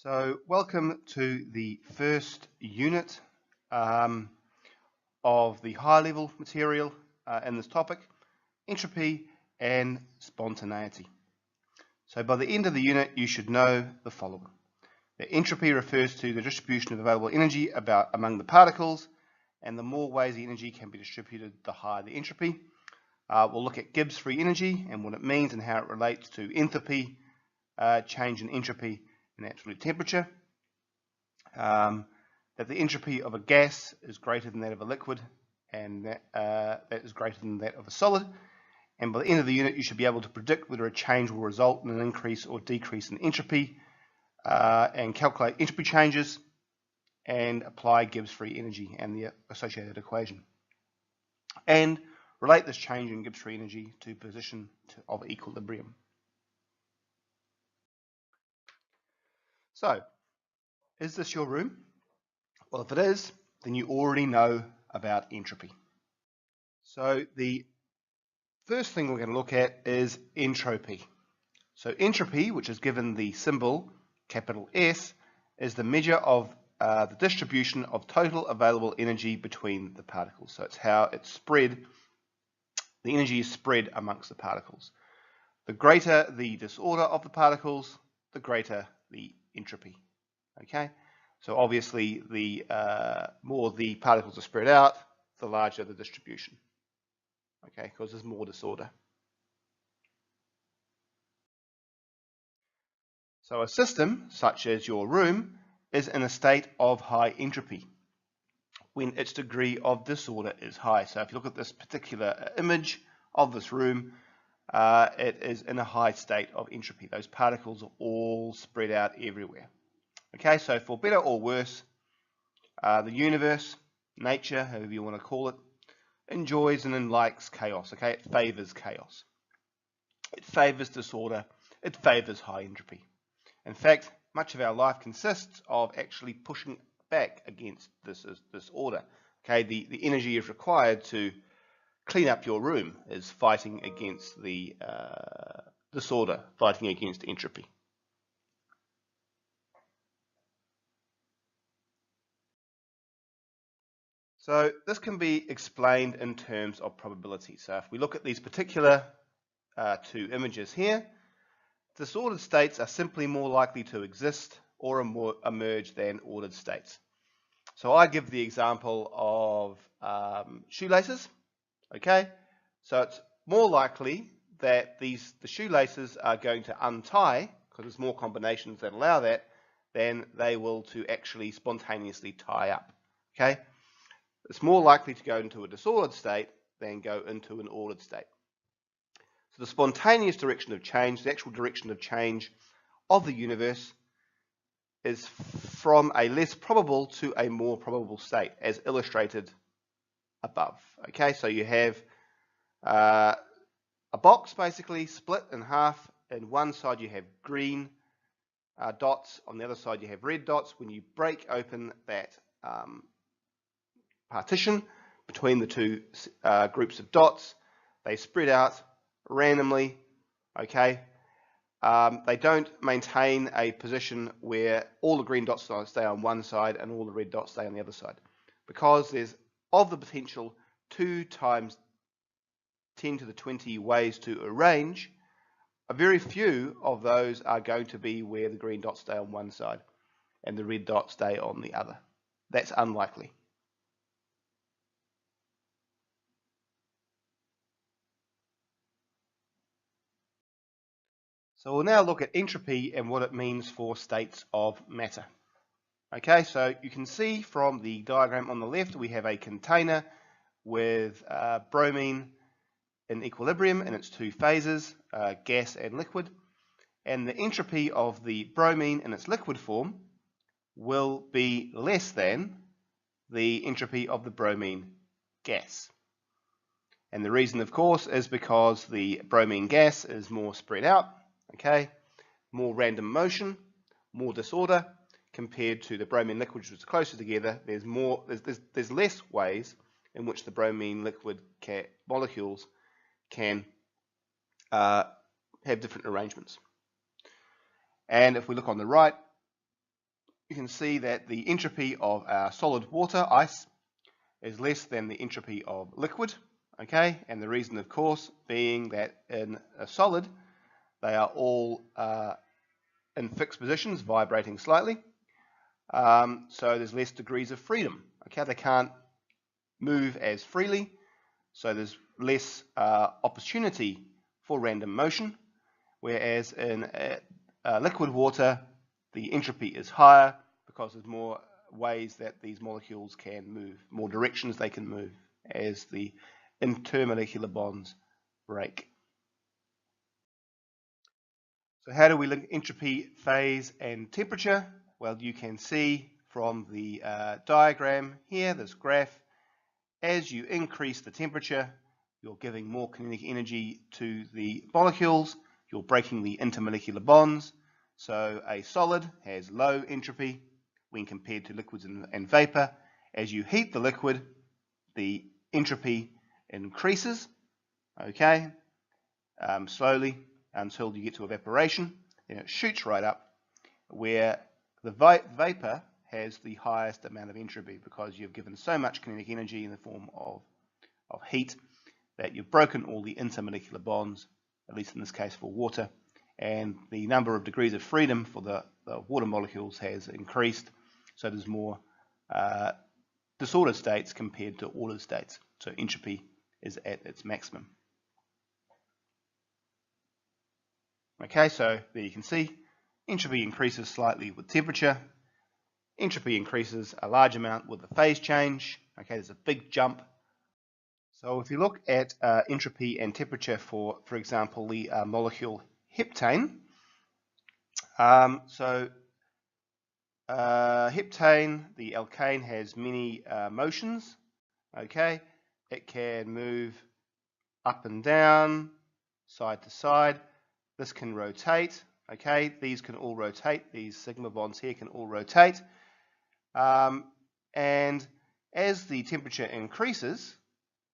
So welcome to the first unit of the high level material in this topic, entropy and spontaneity. So by the end of the unit you should know the following. The entropy refers to the distribution of available energy among the particles, and the more ways the energy can be distributed, the higher the entropy. We'll look at Gibbs free energy and what it means and how it relates to enthalpy, change in entropy and absolute temperature. That the entropy of a gas is greater than that of a liquid, and that is greater than that of a solid. And by the end of the unit you should be able to predict whether a change will result in an increase or decrease in entropy, and calculate entropy changes and apply Gibbs free energy and the associated equation, and relate this change in Gibbs free energy to position of equilibrium. So, is this your room? Well, if it is, then you already know about entropy. So the first thing we're going to look at is entropy. So entropy, which is given the symbol capital S, is the measure of the distribution of total available energy between the particles. So it's how it's spread, the energy is spread amongst the particles. The greater the disorder of the particles, the greater the entropy. Okay, so obviously the more the particles are spread out, the larger the distribution. Okay, because there's more disorder. So a system, such as your room, is in a state of high entropy when its degree of disorder is high. So if you look at this particular image of this room, it is in a high state of entropy. Those particles are all spread out everywhere. Okay, so for better or worse, the universe, nature, however you want to call it, enjoys and likes chaos. Okay, it favors chaos. It favors disorder. It favors high entropy. In fact, much of our life consists of actually pushing back against this order. Okay, the energy is required to clean up your room is fighting against the disorder, fighting against entropy. So this can be explained in terms of probability. So if we look at these particular two images here, disordered states are simply more likely to exist or emerge than ordered states. So I give the example of shoelaces. Okay, so it's more likely that the shoelaces are going to untie, because there's more combinations that allow that, than they will to actually spontaneously tie up. Okay, it's more likely to go into a disordered state than go into an ordered state. So the spontaneous direction of change, the actual direction of change of the universe, is from a less probable to a more probable state, as illustrated above. Okay, so you have a box basically split in half. In one side you have green dots, on the other side you have red dots. When you break open that partition between the two groups of dots, they spread out randomly. Okay, they don't maintain a position where all the green dots stay on one side and all the red dots stay on the other side, because there's of the potential 2 times 10 to the 20 ways to arrange. A very few of those are going to be where the green dots stay on one side and the red dots stay on the other. That's unlikely. So we'll now look at entropy and what it means for states of matter. Okay, so you can see from the diagram on the left, we have a container with bromine in equilibrium in its two phases, gas and liquid. And the entropy of the bromine in its liquid form will be less than the entropy of the bromine gas. And the reason, of course, is because the bromine gas is more spread out, okay, more random motion, more disorder, compared to the bromine liquid, which is closer together. There's less ways in which the bromine liquid molecules can have different arrangements. And if we look on the right, you can see that the entropy of our solid water, ice, is less than the entropy of liquid. Okay, and the reason, of course, being that in a solid, they are all in fixed positions, vibrating slightly. So there's less degrees of freedom. Okay, they can't move as freely, so there's less opportunity for random motion. Whereas in liquid water, the entropy is higher because there's more ways that these molecules can move, more directions they can move as the intermolecular bonds break. So how do we link entropy, phase, and temperature? Well, you can see from the diagram here, this graph, as you increase the temperature, you're giving more kinetic energy to the molecules, you're breaking the intermolecular bonds. So a solid has low entropy when compared to liquids and vapor. As you heat the liquid, the entropy increases, okay, slowly until you get to evaporation. Then it shoots right up, where the vapor has the highest amount of entropy because you've given so much kinetic energy in the form of heat that you've broken all the intermolecular bonds, at least in this case for water, and the number of degrees of freedom for the water molecules has increased, so there's more disordered states compared to ordered states. So entropy is at its maximum. Okay, so there you can see entropy increases slightly with temperature. Entropy increases a large amount with the phase change. Okay, there's a big jump. So if you look at entropy and temperature for example, the molecule heptane. Heptane, the alkane, has many motions. Okay, it can move up and down, side to side. This can rotate. Okay, these can all rotate. These sigma bonds here can all rotate. And as the temperature increases,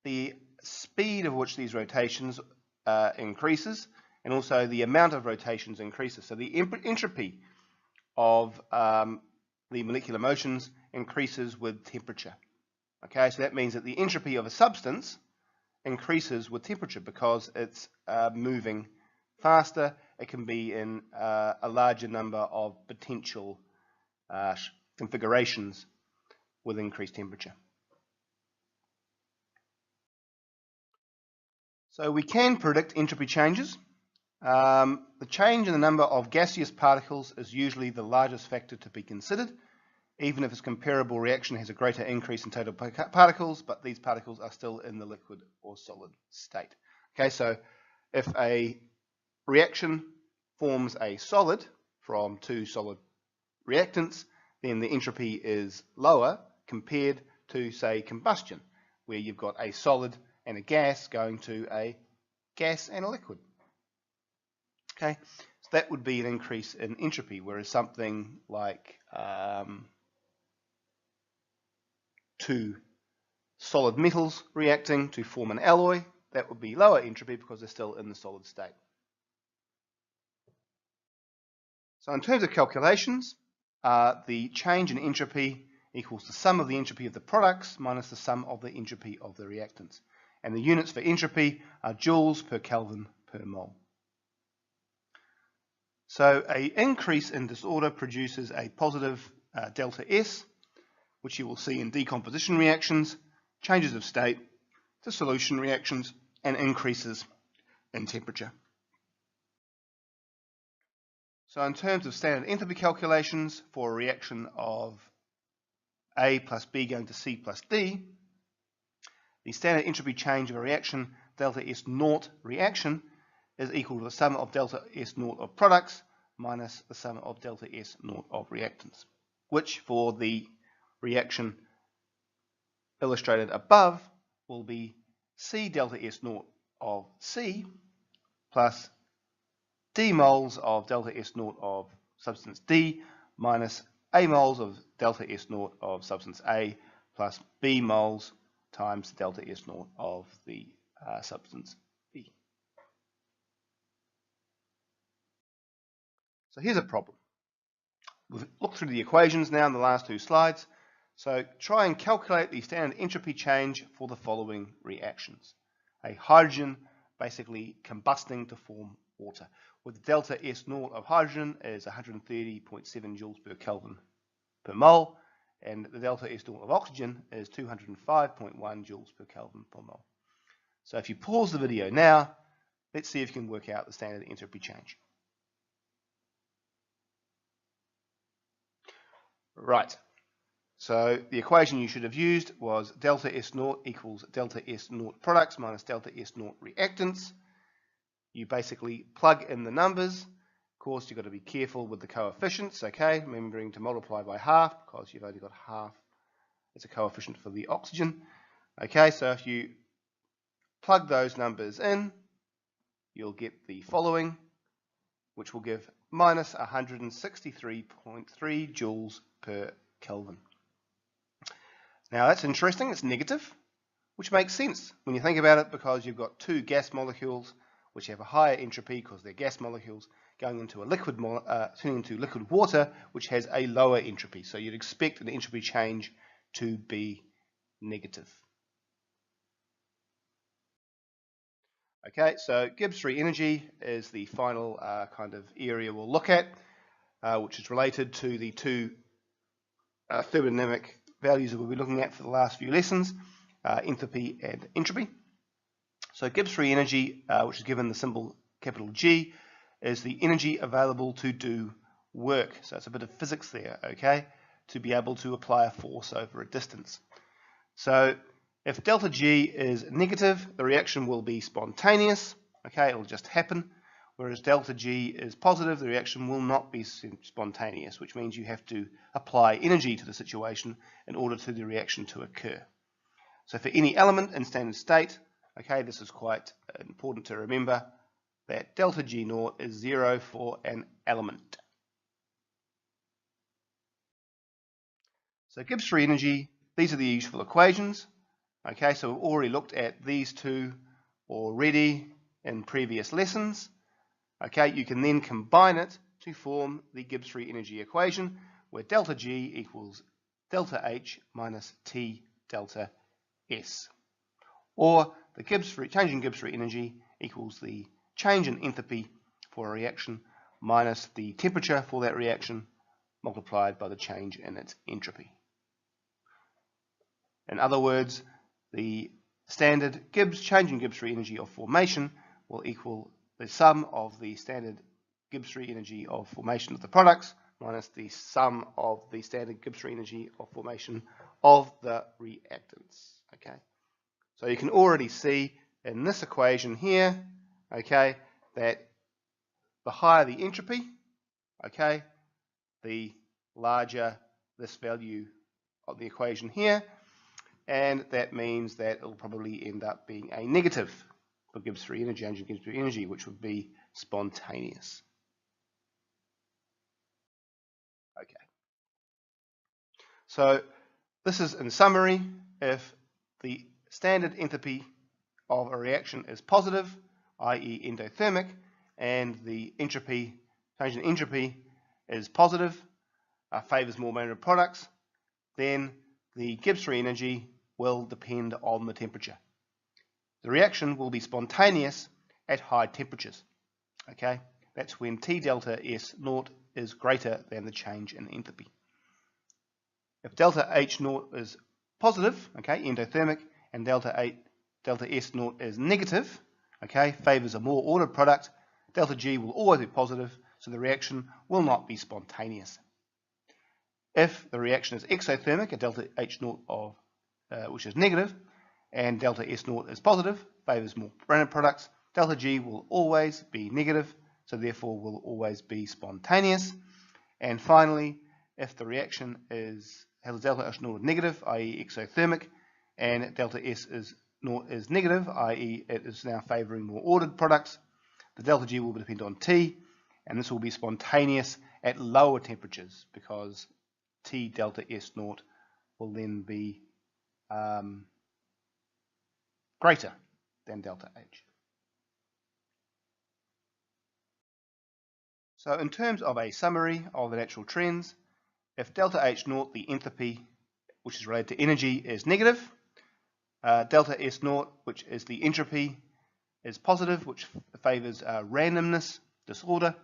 the speed of which these rotations increases, and also the amount of rotations increases. So the entropy of the molecular motions increases with temperature. Okay, so that means that the entropy of a substance increases with temperature because it's moving faster. It can be in a larger number of potential configurations with increased temperature. So we can predict entropy changes. The change in the number of gaseous particles is usually the largest factor to be considered, even if its comparable reaction has a greater increase in total particles, but these particles are still in the liquid or solid state. Okay, so if a reaction forms a solid from two solid reactants, then the entropy is lower compared to, say, combustion, where you've got a solid and a gas going to a gas and a liquid. Okay, so that would be an increase in entropy, whereas something like two solid metals reacting to form an alloy, that would be lower entropy because they're still in the solid state. So in terms of calculations, the change in entropy equals the sum of the entropy of the products minus the sum of the entropy of the reactants. And the units for entropy are joules per Kelvin per mole. So an increase in disorder produces a positive delta S, which you will see in decomposition reactions, changes of state, dissolution reactions, and increases in temperature. So in terms of standard enthalpy calculations for a reaction of A plus B going to C plus D, the standard entropy change of a reaction, delta S naught reaction, is equal to the sum of delta S naught of products minus the sum of delta S naught of reactants, which for the reaction illustrated above will be C delta S naught of C plus D moles of delta S naught of substance D minus A moles of delta S naught of substance A plus B moles times delta S naught of the substance B. So here's a problem. We've looked through the equations now in the last two slides. So try and calculate the standard entropy change for the following reactions. A hydrogen basically combusting to form water, with delta S naught of hydrogen is 130.7 joules per Kelvin per mole, and the delta S naught of oxygen is 205.1 joules per Kelvin per mole. So if you pause the video now, let's see if you can work out the standard entropy change. Right. So the equation you should have used was delta S naught equals delta S naught products minus delta S naught reactants. You basically plug in the numbers. Of course, you've got to be careful with the coefficients, okay? Remembering to multiply by half because you've only got half as a coefficient for the oxygen. Okay, so if you plug those numbers in, you'll get the following, which will give minus 163.3 joules per Kelvin. Now that's interesting, it's negative, which makes sense when you think about it because you've got two gas molecules which have a higher entropy because they're gas molecules going into a liquid, turning into liquid water which has a lower entropy. So you'd expect an entropy change to be negative. Okay, so Gibbs free energy is the final kind of area we'll look at, which is related to the two thermodynamic values that we'll be looking at for the last few lessons, enthalpy and entropy. So Gibbs free energy, which is given the symbol capital G, is the energy available to do work. So it's a bit of physics there, okay, to be able to apply a force over a distance. So if delta G is negative, the reaction will be spontaneous, okay, it'll just happen. Whereas delta G is positive, the reaction will not be spontaneous, which means you have to apply energy to the situation in order for the reaction to occur. So for any element in standard state, okay, this is quite important to remember that delta G naught is 0 for an element. So Gibbs free energy, these are the useful equations. Okay, so we've already looked at these two already in previous lessons. Okay, you can then combine it to form the Gibbs free energy equation where delta G equals delta H minus T delta S. Or the change in Gibbs free energy equals the change in enthalpy for a reaction minus the temperature for that reaction multiplied by the change in its entropy. In other words, the standard change in Gibbs free energy of formation will equal the sum of the standard Gibbs free energy of formation of the products minus the sum of the standard Gibbs free energy of formation of the reactants. Okay, so you can already see in this equation here, okay, that the higher the entropy, okay, the larger this value of the equation here, and that means that it will probably end up being a negative for Gibbs free energy, change in Gibbs free energy, which would be spontaneous. Okay. So this is in summary, if the standard enthalpy of a reaction is positive, i.e. endothermic, and the entropy, change in entropy is positive, favors more matter products, then the Gibbs free energy will depend on the temperature. The reaction will be spontaneous at high temperatures. Okay, that's when T delta S naught is greater than the change in enthalpy. If delta H naught is positive, okay, endothermic, and delta S naught is negative, okay, favors a more ordered product, delta G will always be positive, so the reaction will not be spontaneous. If the reaction is exothermic, a delta H naught of which is negative, and delta S naught is positive, favors more branded products, delta G will always be negative, so therefore will always be spontaneous. And finally, if the reaction has a delta H naught negative, i.e. exothermic, and delta S naught is negative, i.e. it is now favoring more ordered products, the delta G will depend on T, and this will be spontaneous at lower temperatures because T delta S naught will then be greater than delta H. So in terms of a summary of the natural trends, if delta H naught, the entropy, which is related to energy, is negative, delta S naught, which is the entropy, is positive, which favors randomness, disorder.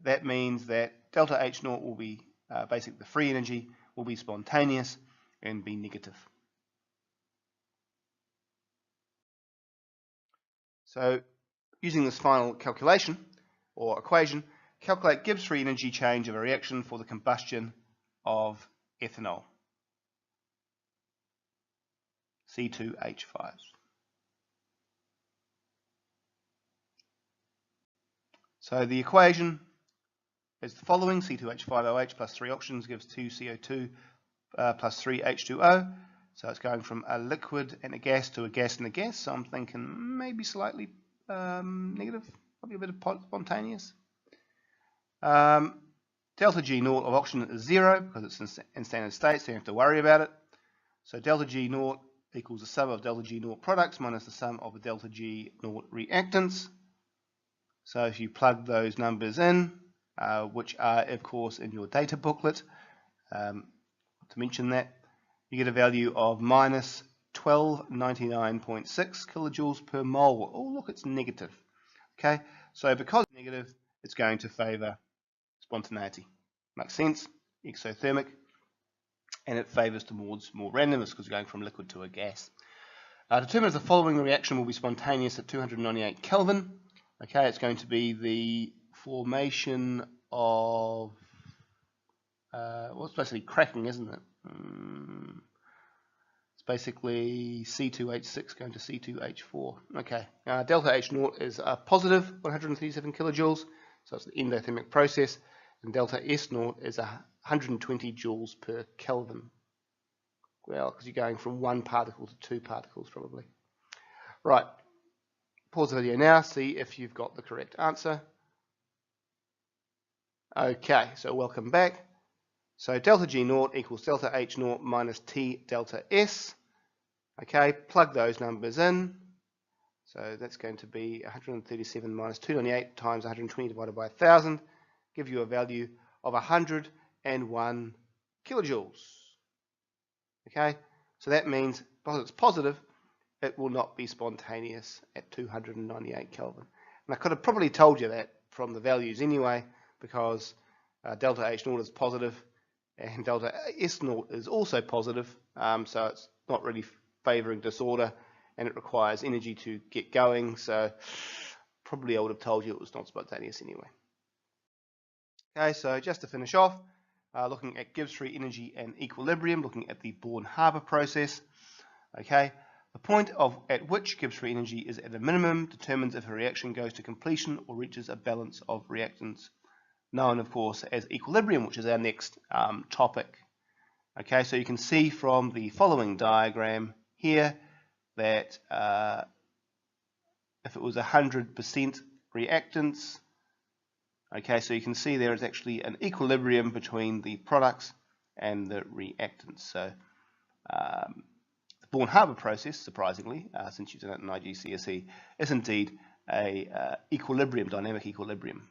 That means that delta H naught will be basically the free energy will be spontaneous and be negative. So using this final calculation or equation, calculate Gibbs free energy change of a reaction for the combustion of ethanol, C2H5. So the equation is the following: C2H5OH plus 3 oxygens gives 2 CO2 plus 3 H2O. So it's going from a liquid and a gas to a gas and a gas. So I'm thinking maybe slightly negative, probably a bit of spontaneous. Delta G naught of oxygen is 0 because it's in standard state, so you don't have to worry about it. So delta G naught equals the sum of delta G naught products minus the sum of the delta G naught reactants. So if you plug those numbers in, which are of course in your data booklet, to mention that, you get a value of minus 1299.6 kilojoules per mole. Oh, look, it's negative. Okay, so because it's negative, it's going to favor spontaneity. Makes sense, exothermic, and it favors towards more randomness because you're going from liquid to a gas. Determine if the following reaction will be spontaneous at 298 Kelvin. Okay, it's going to be the formation of, well, it's basically cracking, isn't it? It's basically C2H6 going to C2H4. Okay, delta H naught is positive 137 kilojoules, so it's an endothermic process, and delta S naught is 120 joules per Kelvin. Well, because you're going from one particle to two particles probably. Right, pause the video now, see if you've got the correct answer. Okay, so welcome back. So delta G naught equals delta H naught minus T delta S. Okay, plug those numbers in. So that's going to be 137 minus 298 times 120 divided by 1000. Give you a value of 101 kilojoules. Okay, so that means because it's positive, it will not be spontaneous at 298 Kelvin. And I could have probably told you that from the values anyway, because delta H naught is positive and delta S naught is also positive, so it's not really favoring disorder and it requires energy to get going, so probably I would have told you it was not spontaneous anyway. Okay, so just to finish off, looking at Gibbs free energy and equilibrium, looking at the Born-Haber process. Okay, the point at which Gibbs free energy is at a minimum determines if a reaction goes to completion or reaches a balance of reactants, known of course as equilibrium, which is our next topic. Okay, so you can see from the following diagram here that if it was 100% reactants, okay, so you can see there is actually an equilibrium between the products and the reactants. So the Born-Haber process, surprisingly, since you've done it in IGCSE, is indeed a equilibrium, dynamic equilibrium.